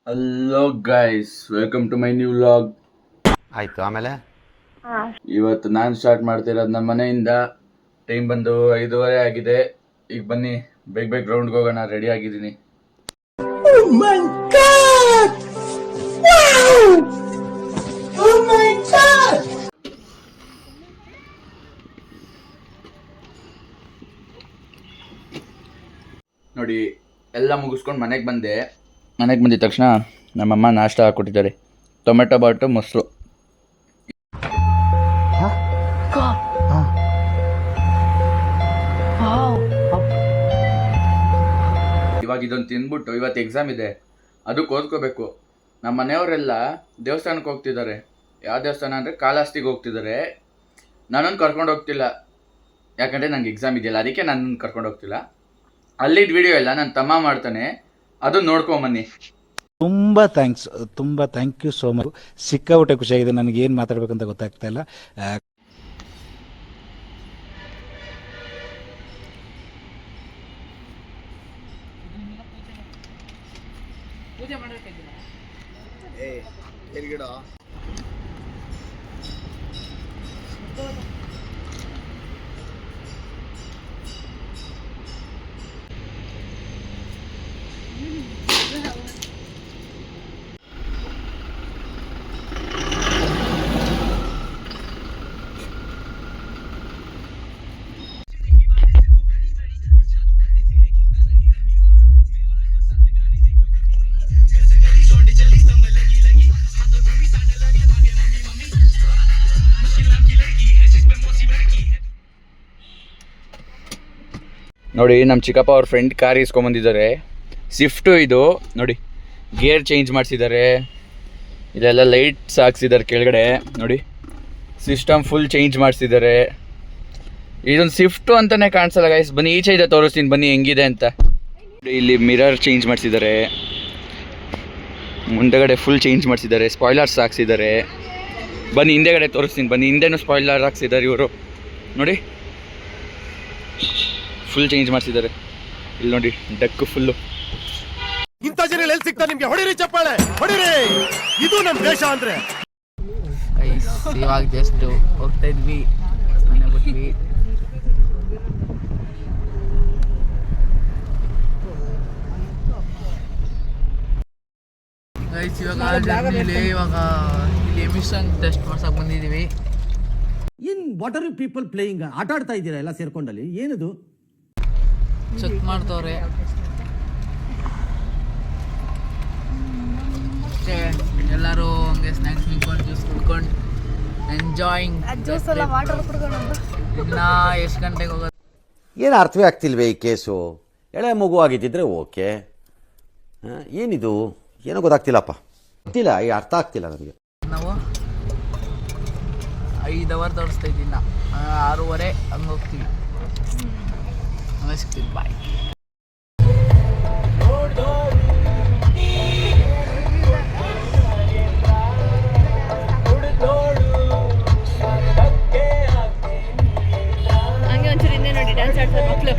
Hello guys, welcome to my new vlog. ಆಯ್ತು. ಆಮೇಲೆ ಇವತ್ತು ನಾನು ಸ್ಟಾರ್ಟ್ ಮಾಡ್ತಿರೋದು ನಮ್ಮ ಮನೆಯಿಂದ. ಟೈಮ್ ಬಂದು 5:30 ಆಗಿದೆ. ಈಗ ಬನ್ನಿ ಬೇಗ ಬೇಗ ಗ್ರೌಂಡ್ಗೆ ಹೋಗೋಣ. ರೆಡಿ ಆಗಿದ್ದೀನಿ. ನೋಡಿ, ಎಲ್ಲ ಮುಗಿಸ್ಕೊಂಡು ಮನೆಗೆ ಬಂದೆ. ಮನೆಗೆ ಬಂದಿದ ತಕ್ಷಣ ನಮ್ಮಮ್ಮ ನಾಷ್ಟ ಹಾಕ್ಕೊಟ್ಟಿದ್ದಾರೆ. ಟೊಮೆಟೊ ಬಾಟು ಮೊಸರು. ಇವಾಗ ಇದೊಂದು ತಿಂದ್ಬಿಟ್ಟು ಇವತ್ತು ಎಕ್ಸಾಮ್ ಇದೆ, ಅದಕ್ಕೆ ಓದ್ಕೋಬೇಕು. ನಮ್ಮ ಮನೆಯವರೆಲ್ಲ ದೇವಸ್ಥಾನಕ್ಕೆ ಹೋಗ್ತಿದ್ದಾರೆ. ಯಾವ ದೇವಸ್ಥಾನ ಅಂದರೆ ಕಾಳಹಸ್ತಿಗೆ ಹೋಗ್ತಿದ್ದಾರೆ. ನನ್ನನ್ನು ಕರ್ಕೊಂಡು ಹೋಗ್ತಿಲ್ಲ, ಯಾಕಂದರೆ ನನಗೆ ಎಕ್ಸಾಮ್ ಇದೆಯಲ್ಲ, ಅದಕ್ಕೆ ನನ್ನನ್ನು ಕರ್ಕೊಂಡು ಹೋಗ್ತಿಲ್ಲ. ಅಲ್ಲಿದ್ದ ವಿಡಿಯೋ ಎಲ್ಲ ನನ್ನ ತಮ್ಮ ಮಾಡ್ತಾನೆ, ಅದನ್ನು ನೋಡ್ಕೊಂಬನ್ನಿ. ತುಂಬ ಥ್ಯಾಂಕ್ ಯು ಸೋ ಮಚ್. ಸಿಕ್ಕಾಬಿಟ್ಟೆ ಖುಷಿಯಾಗಿದೆ. ನನಗೆ ಏನು ಮಾತಾಡ್ಬೇಕಂತ ಗೊತ್ತಾಗ್ತಾ ಇಲ್ಲ. ನೋಡಿ, ನಮ್ಮ ಚಿಕ್ಕಪ್ಪ ಅವ್ರ ಫ್ರೆಂಡ್ ಕಾರ್ ಇಸ್ಕೊಂಬಂದಿದ್ದಾರೆ. ಸ್ವಿಫ್ಟು ಇದು. ನೋಡಿ, ಗೇರ್ ಚೇಂಜ್ ಮಾಡಿಸಿದ್ದಾರೆ. ಇಲ್ಲೆಲ್ಲ ಲೈಟ್ಸ್ ಹಾಕ್ಸಿದ್ದಾರೆ ಕೆಳಗಡೆ. ನೋಡಿ, ಸಿಸ್ಟಮ್ ಫುಲ್ ಚೇಂಜ್ ಮಾಡಿಸಿದ್ದಾರೆ. ಇದೊಂದು ಸ್ವಿಫ್ಟು ಅಂತಲೇ ಕಾಣಿಸಲ್ಲ ಗೈಸ್. ಬನ್ನಿ ಈಚೆ ಇದೆ ತೋರಿಸ್ತೀನಿ, ಬನ್ನಿ ಹೆಂಗಿದೆ ಅಂತ. ಇಲ್ಲಿ ಮಿರರ್ ಚೇಂಜ್ ಮಾಡಿಸಿದ್ದಾರೆ, ಮುಂದೆಗಡೆ ಫುಲ್ ಚೇಂಜ್ ಮಾಡಿಸಿದ್ದಾರೆ, ಸ್ಪಾಯ್ಲರ್ಸ್ ಹಾಕ್ಸಿದ್ದಾರೆ. ಬನ್ನಿ ಹಿಂದೆಗಡೆ ತೋರಿಸ್ತೀನಿ, ಬನ್ನಿ. ಹಿಂದೆನೂ ಸ್ಪಾಯ್ಲರ್ ಹಾಕ್ಸಿದ್ದಾರೆ ಇವರು. ನೋಡಿ, ಫುಲ್ ಚೇಂಜ್ ಮಾಡಿಸಿದ್ದಾರೆ. ಇಲ್ಲಿ ನೋಡಿ, ಡಕ್ಕು ಫುಲ್ಲು. ಇಂಥ ಜನ ಎಲ್ಲಿ ಸಿಗ್ತಾರೆ ನಿಮ್ಗೆ? ಹೊಡಿರಿ ಚಪ್ಪಾಳೆ, ಹೊಡಿರಿ. ಇದು ನಮ್ಮ ದೇಶ ಅಂದ್ರೆ. ಇವಾಗ ಜಸ್ಟ್ ಹೋಗ್ತಾ ಇದ್ವಿ, ಮನೆ ಬಿಟ್ವಿ. ಇವಾಗ ಇಲ್ಲಿ ಎಮಿಷನ್ ಟೆಸ್ಟ್ ಮಾಡ್ಸಕ್ ಬಂದಿದೀವಿ. ಏನ್ what are you people playing? ಆಟ ಆಡ್ತಾ ಇದ್ದೀರಾ ಎಲ್ಲ ಸೇರ್ಕೊಂಡಲ್ಲಿ? ಏನದು ಚೆಕ್ ಮಾಡ್ತವ್ರೆ ಅಷ್ಟೇ. ಎಲ್ಲರೂ ಹಂಗೆ ಸ್ನ್ಯಾಕ್ಸ್ ನಿಂತ್ಕೊಂಡು ಜ್ಯೂಸ್ ಕುಡ್ಕೊಂಡು ಎಂಜಾಯಿಂಗ್. ಇನ್ನ ಎಷ್ಟು ಗಂಟೆಗೆ ಹೋಗೋದು ಏನು ಅರ್ಥವೇ ಆಗ್ತಿಲ್ವೇ ಈ ಕೇಸು? ಎಳೆ ಮಗು ಆಗಿದ್ದಿದ್ರೆ ಓಕೆ. ಏನಿದು ಏನೋ ಗೊತ್ತಾಗ್ತಿಲ್ಲಪ್ಪ, ಗೊತ್ತಿಲ್ಲ, ಈ ಅರ್ಥ ಆಗ್ತಿಲ್ಲ ನನಗೆ. ನಾವು 5 ಅವರ್ ತೋರಿಸ್ತಾ ಇದ್ದೀನಿ. 6:30 ಹಂಗೆ ಹೋಗ್ತೀವಿ. ಆಮೇಲೆ ಸಿಗ್ತೀವಿ. ಬಾಯ್. ಹಂಗೆ ಒಂಚೂರು ಹಿಂದೆ ನೋಡಿ, ಡ್ಯಾನ್ಸ್ ಆಡ್ತಾರೆ ಮಕ್ಕಳು.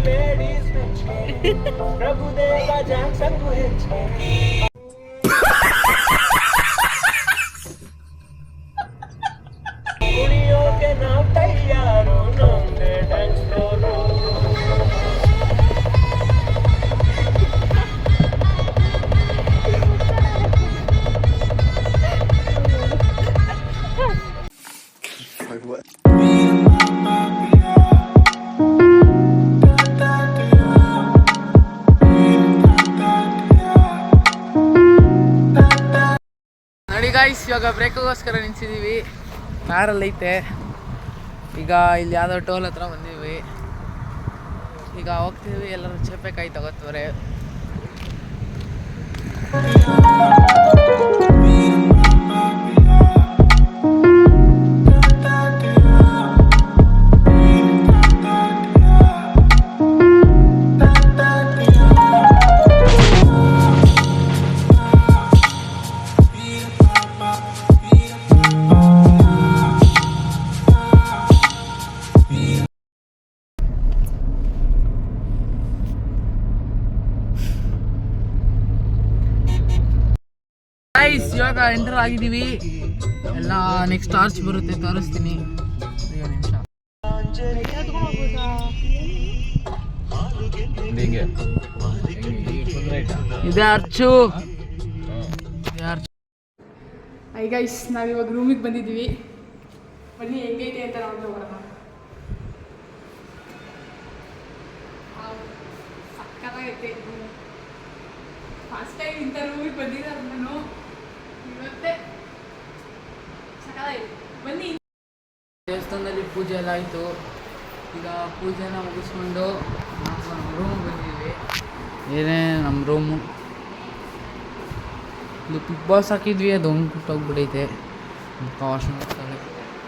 ನೋಡಿ ಗಾಯ್ಸ್, ಇವಾಗ ಬ್ರೇಕ್ಗೋಸ್ಕರ ನಿಲ್ಸಿದ್ದೀವಿ. ಕಾರಲ್ಲಿ ಐತೆ. ಈಗ ಇಲ್ಲಿ ಯಾವುದೋ ಟೋಲ್ ಹತ್ರ ಬಂದೀವಿ. ಈಗ ಹೋಗ್ತೀವಿ. ಎಲ್ಲರೂ ಚೇಪೆಕಾಯಿ ತಗೋತವ್ರೆ. ಗೈಸ್ ಇವಾಗ ಎಂಟರ್ ಆಗಿದ್ದೀವಿ ಎಲ್ಲ. ನೆಕ್ಸ್ಟ್ ಟಾರ್ಚ್ ಬರುತ್ತೆ, ತೋರಿಸ್ತೀನಿ. ನಿಮಿಷ ಇದೆ ಅರ್ಚು. ಐ ಗೈಸ್, ನಾವಿವಾಗ ರೂಮಿಗೆ ಬಂದಿದ್ದೀವಿ. ಬನ್ನಿ ಹೆಂಗೈತೆ ಅಂತ ನಾವು ನೋಡೋಣ. ಸಕ್ಕತ್ತಾಗೈತೆ. ಫಸ್ಟ್ ಟೈಮ್ ಇಂಥ ರೂಮಿಗೆ ಬಂದಿದ್ದಾರೆ ನಾನು ಇವತ್ತೇ. ಸಕ್ಕತ್ತಾಗೈತೆ. ಬನ್ನಿ. ದೇವಸ್ಥಾನದಲ್ಲಿ ಪೂಜೆ ಎಲ್ಲ ಆಯಿತು. ಈಗ ಪೂಜೆನ ಮುಗಿಸ್ಕೊಂಡು ನಮ್ಮ ರೂಮಿಗೆ ಬಂದಿದ್ದೀವಿ. ಏನೇ ನಮ್ಮ ರೂಮು. ಇಲ್ಲಿ ಬಿಗ್ ಬಾಸ್ ಹಾಕಿದ್ವಿ, ಅದು ಹೋಗ್ಬಿಟ್ಟೈತೆ. ವಾಶ್ ಮಾಡ್ತಾಳೆ.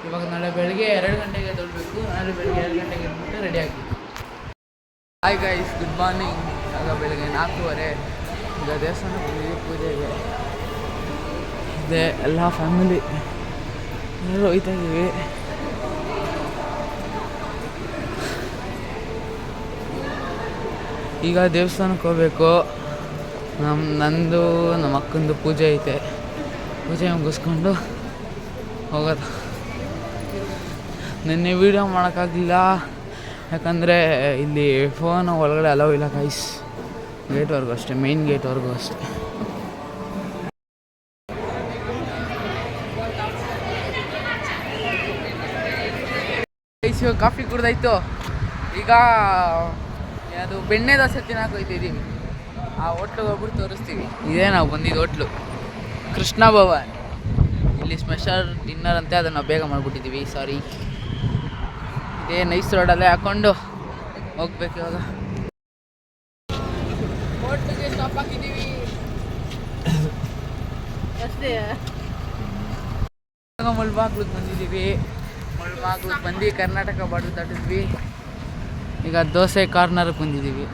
ಇವಾಗ ನಾಳೆ ಬೆಳಗ್ಗೆ 2 ಗಂಟೆಗೆ ಎದ್ದೇಳಬೇಕು. ನಾಳೆ ಬೆಳಗ್ಗೆ 2 ಗಂಟೆಗೆ ಎದ್ಬಿಟ್ಟು ರೆಡಿ ಆಗ್ತೀವಿ. Hi guys, good morning. ಆಗ ಬೆಳಗ್ಗೆ 4:15. ಈಗ ದೇವಸ್ಥಾನ ಬಂದಿದ್ದೀವಿ ಪೂಜೆಗೆ. ಇದೆ ಎಲ್ಲ ಫ್ಯಾಮಿಲಿ ಎಲ್ಲರೂ ಹೋಗ್ತಾ ಇದ್ದೀವಿ. ಈಗ ದೇವಸ್ಥಾನಕ್ಕೆ ಹೋಗ್ಬೇಕು. ನಂದು ನಮ್ಮ ಅಕ್ಕಂದು ಪೂಜೆ ಐತೆ. ಪೂಜೆ ಮುಗಿಸ್ಕೊಂಡು ಹೋಗೋದು. ನಿನ್ನೆ ವೀಡಿಯೋ ಮಾಡೋಕ್ಕಾಗಲಿಲ್ಲ, ಯಾಕಂದರೆ ಇಲ್ಲಿ ಫೋನ್ ಒಳಗಡೆ ಅಲೋ ಇಲ್ಲ ಗೈಸ್. ಗೇಟ್ವರೆಗೂ ಅಷ್ಟೇ, ಮೇನ್ ಗೇಟ್ವರೆಗೂ ಅಷ್ಟೇ. ಗೈಸ್ ಇವಾಗ ಕಾಫಿ ಕುಡ್ದಾಯ್ತು. ಈಗ ಅದು ಬೆಣ್ಣೆ ದೋಸೆ ತಿನ್ನಕ್ಕೆ ಹೋಗ್ತಿದ್ದೀವಿ. ಆ ಹೋಟ್ಲಿಗೆ ಹೋಗ್ಬಿಟ್ಟು ತೋರಿಸ್ತೀವಿ. ಇದೇ ನಾವು ಬಂದಿದ್ದು ಹೋಟ್ಲು, ಕೃಷ್ಣ ಭವನ್. ಇಲ್ಲಿ ಸ್ಪೆಷಲ್ ಡಿನ್ನರ್ ಅಂತೆ, ಅದನ್ನು ಬೇಗ ಮಾಡಿಬಿಟ್ಟಿದ್ದೀವಿ. ಸಾರಿ, ಇದೇ ನೈಸ್ ರೋಡಲ್ಲೇ ಹಾಕ್ಕೊಂಡು ಹೋಗ್ಬೇಕು. ಇವಾಗ ಹೋಟ್ಲಿಗೆ ಸ್ಟಾಪ್ ಹಾಕಿದ್ದೀವಿ. ಅಷ್ಟೇ. ಮುಳ್ಬಾಗ್ಲಿಗೆ ಬಂದಿದ್ದೀವಿ. ಮುಳ್ಬಾಗ್ಲಿಗೆ ಬಂದು ಕರ್ನಾಟಕ ಬಾರ್ಡರ್ ದಾಟಿದ್ವಿ. ಈಗ ದೋಸೆ ಕಾರ್ನರ್ಗೆ ಬಂದಿದ್ದೀವಿ.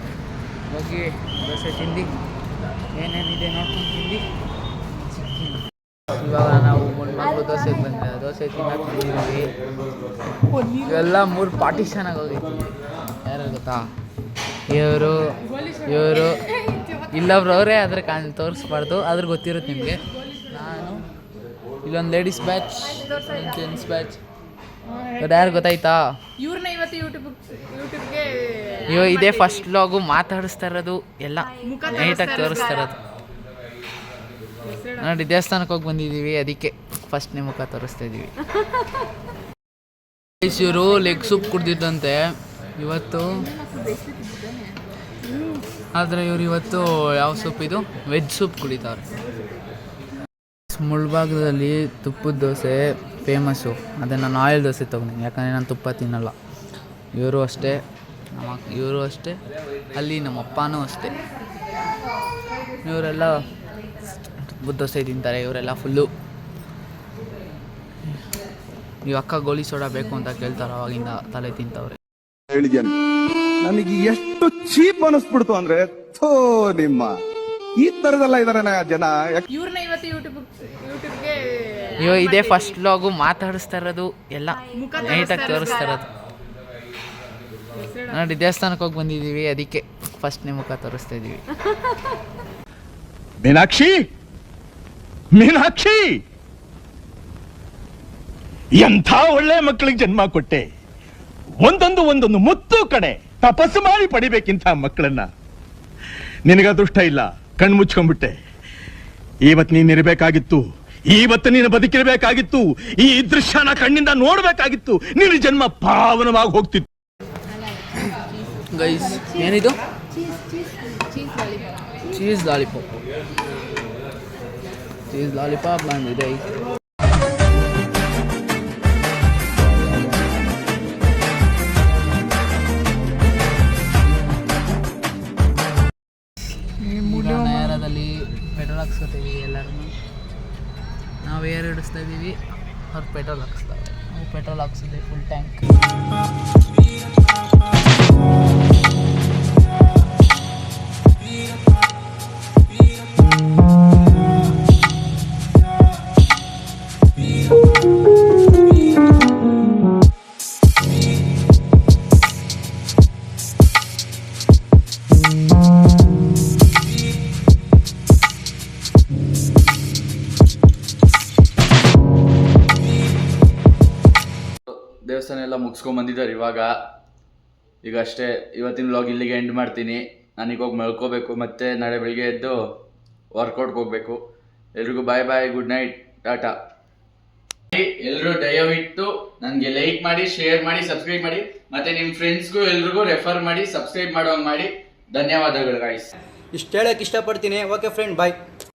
ಹೋಗಿ ದೋಸೆ ತಿಂದು ಏನೇನಿದೆ ನೋಡ್ಕೊಂಡು ತಿಂದು ಇವಾಗ ನಾವು ಮುಳ್ಬಾಗ್ಲು ದೋಸೆಗೆ ಬಂದಿದ್ದೀವಿ. ದೋಸೆ ತಿನ್ನಕ್ಕೆ ಬಂದಿದ್ದೀವಿ. ಇವೆಲ್ಲ 3 ಪಾರ್ಟಿಷನಾಗಿ ಹೋಗಿದ್ದೀವಿ. ಯಾರು ಗೊತ್ತಾ? ಇವರು ಇಲ್ಲೊಬ್ರು ಅವರೇ, ಆದರೆ ತೋರಿಸ್ಬಾರ್ದು, ಆದ್ರೆ ಗೊತ್ತಿರುತ್ತೆ ನಿಮಗೆ. ನಾನು ಇಲ್ಲೊಂದು ಲೇಡೀಸ್ ಬ್ಯಾಚ್, ಜೆಂಟ್ಸ್ ಬ್ಯಾಚ್. ಯಾರು ಗೊತ್ತಾಯ್ತಾ? ಇವ್ರನ್ನ ಇವತ್ತು ಯೂಟ್ಯೂಬ್ಗೆ ಇದೇ ಫಸ್ಟ್ ವ್ಲಾಗು. ಮಾತಾಡಿಸ್ತಾ ಇರೋದು ಎಲ್ಲ ನೀಟಾಗಿ ತೋರಿಸ್ತಾ ಇರೋದು. ನೋಡಿ, ದೇವಸ್ಥಾನಕ್ಕೆ ಹೋಗಿ ಬಂದಿದ್ದೀವಿ, ಅದಕ್ಕೆ ಫಸ್ಟ್ನೇ ಮುಖ ತೋರಿಸ್ತಾ ಇದ್ದೀವಿ. ಇವರು ಲೆಗ್ ಸೂಪ್ ಕುಡ್ದಿದ್ದಂತೆ ಇವತ್ತು, ಆದರೆ ಇವರು ಇವತ್ತು ಯಾವ ಸೂಪ್ ಇದು ವೆಜ್ ಸೂಪ್ ಕುಡಿತಾರೆ. ಮುಳ್ಬಾಗದಲ್ಲಿ ತುಪ್ಪದ ದೋಸೆ ಫೇಮಸ್ಸು. ಅದೇ ನಾನು ಆಯಿಲ್ ದೋಸೆ ತೊಗೊಂಡಿನಿ, ಯಾಕಂದರೆ ನಾನು ತುಪ್ಪ ತಿನ್ನಲ್ಲ. ಇವರು ಅಷ್ಟೇ, ಅಲ್ಲಿ ನಮ್ಮ ಅಪ್ಪನೂ ಅಷ್ಟೇ. ಇವರೆಲ್ಲ ತುಪ್ಪದ ದೋಸೆ ತಿಂತಾರೆ. ಇವರೆಲ್ಲ ಫುಲ್ಲು. ಈ ಅಕ್ಕ ಗೋಲಿ ಸೋಡಾ ಬೇಕು ಅಂತ ಕೇಳ್ತಾರೆ, ಅವಾಗಿಂದ ತಲೆ ತಿಂತವ್ರೆ. ಹೇಳಿದ್ಯಾನೆ, ನನಗೆ ಎಷ್ಟು ಚೀಪ್ ಅನಿಸ್ಬಿಡ್ತು ಅಂದ್ರೆ, ಥೋ ನಿಮ್ಮ ಈ ತರದೆಲ್ಲ ಇದಾರೆ ಜನ. ಇವ್ರನ್ನ ಇವತ್ತು ಯೂಟ್ಯೂಬ್ಗೆ ಇದೇ ಫಸ್ಟ್ ವ್ಲಾಗು. ಮಾತಾಡಿಸ್ತಾ ಇರೋದು ಎಲ್ಲ ನೀಟಾಗಿ ತೋರಿಸ್ತಾ ಇರೋದು. ನೋಡಿ, ದೇವಸ್ಥಾನಕ್ಕೆ ಹೋಗಿ ಬಂದಿದ್ದೀವಿ, ಅದಕ್ಕೆ ಫಸ್ಟ್ನೇ ಮುಖ ತೋರಿಸ್ತಾ ಇದ್ದೀವಿ. ಮೀನಾಕ್ಷಿ, ಎಂಥ ಒಳ್ಳೆ ಮಕ್ಕಳಿಗೆ ಜನ್ಮ ಕೊಟ್ಟೆ. ಒಂದೊಂದು ಮುತ್ತು ಕಡೆ ತಪಸ್ಸು ಮಾಡಿ ಪಡಿಬೇಕಿಂತ ಮಕ್ಕಳನ್ನ. ನಿನಗ ಅದೃಷ್ಟ ಇಲ್ಲ, ಕಣ್ಣು ಮುಚ್ಕೊಂಡ್ಬಿಟ್ಟೆ. ಇವತ್ತು ನೀನಿರ್ಬೇಕಾಗಿತ್ತು, ಇವತ್ತು ನೀನು ಬದುಕಿರ್ಬೇಕಾಗಿತ್ತು. ಈ ದೃಶ್ಯನ ಕಣ್ಣಿಂದ ನೋಡ್ಬೇಕಾಗಿತ್ತು. ನಿನ್ನ ಜನ್ಮ ಪಾವನವಾಗಿ ಹೋಗ್ತಿತ್ತು. ಗೈಸ್, ಏನಿದು? Cheese lollipop. ಚೀಸ್ ಲಾಲಿಪಾಪ್ ಬಂದಿದೆ. ನಯರದಲ್ಲಿ ಪೆಟ್ರೋಲ್ ಹಾಕ್ಸ್ಕೊತೀವಿ ಎಲ್ಲರೂ. ನಾವು ಏರ್ ಹಿಡಿಸ್ತಾ ಇದ್ದೀವಿ, ಅವ್ರು ಪೆಟ್ರೋಲ್ ಹಾಕ್ಸ್ತಾರೆ. ನಾವು ಪೆಟ್ರೋಲ್ ಹಾಕ್ಸಿದ್ವಿ ಫುಲ್ ಟ್ಯಾಂಕ್. ದೇವಸ್ಥಾನ ಎಲ್ಲ ಮುಗಿಸ್ಕೊಂಬಂದಿದ್ದಾರೆ ಈಗ ಅಷ್ಟೇ ಇವತ್ತಿನ ವ್ಲಾಗ್ ಇಲ್ಲಿಗೆ ಎಂಡ್ ಮಾಡ್ತೀನಿ. ನಾನೀಗ ಹೋಗಿ ಮಲ್ಕೋಬೇಕು, ಮತ್ತೆ ನಾಳೆ ಬೆಳಿಗ್ಗೆ ಎದ್ದು ವರ್ಕೌಟ್ಗೆ ಹೋಗಬೇಕು. ಎಲ್ರಿಗೂ ಬಾಯ್ ಬಾಯ್, ಗುಡ್ ನೈಟ್, ಟಾಟಾ. ಎಲ್ಲರೂ ದಯವಿಟ್ಟು ನನಗೆ ಲೈಕ್ ಮಾಡಿ, ಶೇರ್ ಮಾಡಿ, ಸಬ್ಸ್ಕ್ರೈಬ್ ಮಾಡಿ, ಮತ್ತೆ ನಿಮ್ಮ ಫ್ರೆಂಡ್ಸ್ಗೂ ಎಲ್ರಿಗೂ ರೆಫರ್ ಮಾಡಿ, ಸಬ್ಸ್ಕ್ರೈಬ್ ಮಾಡೋಂಗೆ ಮಾಡಿ. ಧನ್ಯವಾದಗಳು ಗಾಯ್ಸ್. ಇಷ್ಟು ಹೇಳಕ್ಕೆ ಇಷ್ಟಪಡ್ತೀನಿ. ಓಕೆ ಫ್ರೆಂಡ್, ಬಾಯ್.